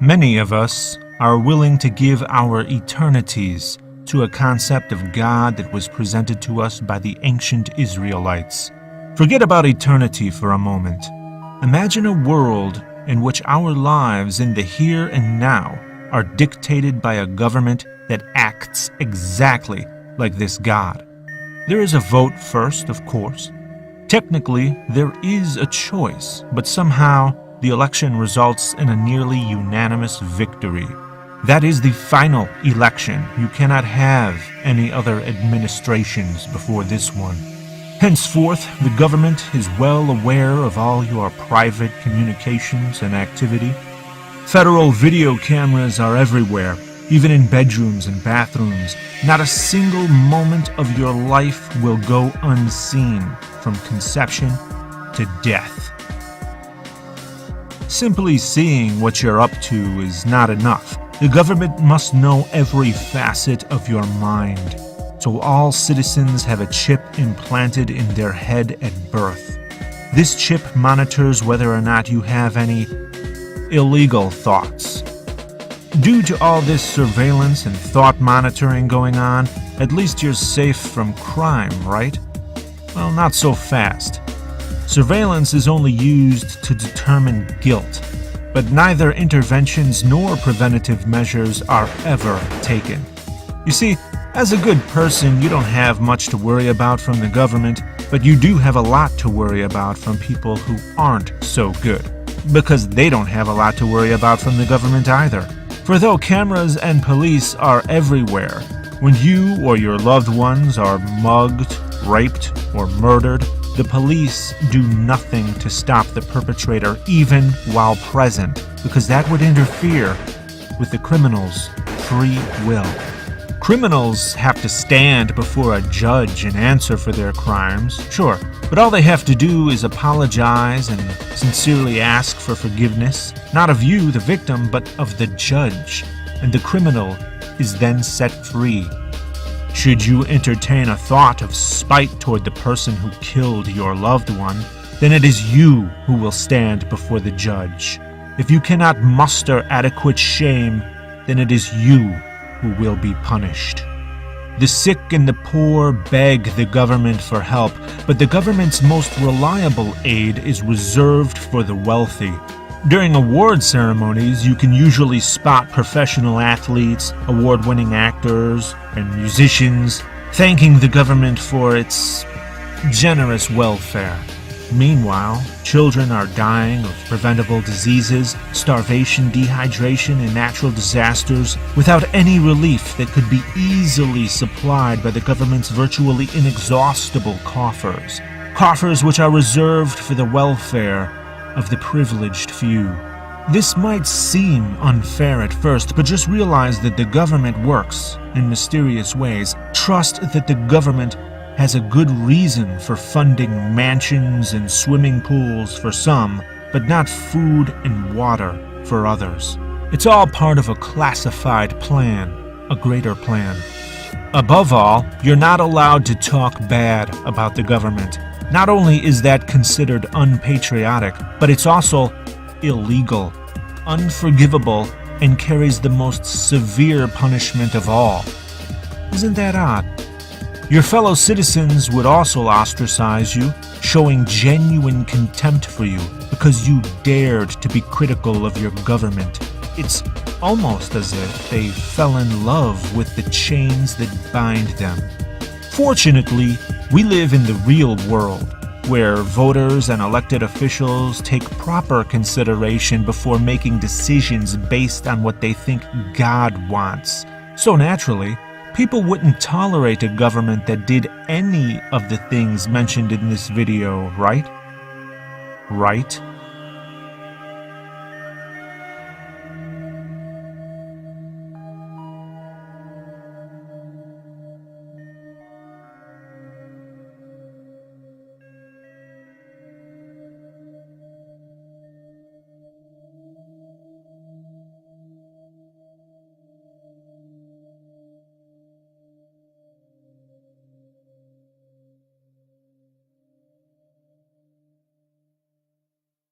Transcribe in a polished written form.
Many of us are willing to give our eternities to a concept of God that was presented to us by the ancient Israelites. Forget about eternity for a moment. Imagine a world in which our lives in the here and now are dictated by a government that acts exactly like this God. There is a vote first, of course. Technically, there is a choice, but somehow the election results in a nearly unanimous victory. That is the final election. You cannot have any other administrations before this one. Henceforth, the government is well aware of all your private communications and activity. Federal video cameras are everywhere, even in bedrooms and bathrooms. Not a single moment of your life will go unseen, from conception to death. Simply seeing what you're up to is not enough. The government must know every facet of your mind. So all citizens have a chip implanted in their head at birth. This chip monitors whether or not you have any illegal thoughts. Due to all this surveillance and thought monitoring going on, at least you're safe from crime, right? Well, not so fast. Surveillance is only used to determine guilt, but neither interventions nor preventative measures are ever taken. You see, as a good person, you don't have much to worry about from the government, but you do have a lot to worry about from people who aren't so good, because they don't have a lot to worry about from the government either. For though cameras and police are everywhere, when you or your loved ones are mugged, raped, or murdered, the police do nothing to stop the perpetrator even while present, because that would interfere with the criminal's free will. Criminals have to stand before a judge and answer for their crimes, sure, but all they have to do is apologize and sincerely ask for forgiveness, not of you, the victim, but of the judge, and the criminal is then set free. Should you entertain a thought of spite toward the person who killed your loved one, then it is you who will stand before the judge. If you cannot muster adequate shame, then it is you who will be punished. The sick and the poor beg the government for help, but the government's most reliable aid is reserved for the wealthy. During award ceremonies, you can usually spot professional athletes, award-winning actors, and musicians thanking the government for its generous welfare. Meanwhile, children are dying of preventable diseases, starvation, dehydration, and natural disasters without any relief that could be easily supplied by the government's virtually inexhaustible coffers. Coffers which are reserved for the welfare of the privileged few. This might seem unfair at first, but just realize that the government works in mysterious ways. Trust that the government has a good reason for funding mansions and swimming pools for some, but not food and water for others. It's all part of a classified plan, a greater plan. Above all, you're not allowed to talk bad about the government. Not only is that considered unpatriotic, but it's also illegal, unforgivable, and carries the most severe punishment of all. Isn't that odd? Your fellow citizens would also ostracize you, showing genuine contempt for you because you dared to be critical of your government. It's almost as if they fell in love with the chains that bind them. Fortunately, we live in the real world, where voters and elected officials take proper consideration before making decisions based on what they think God wants. So naturally, people wouldn't tolerate a government that did any of the things mentioned in this video, right? Right?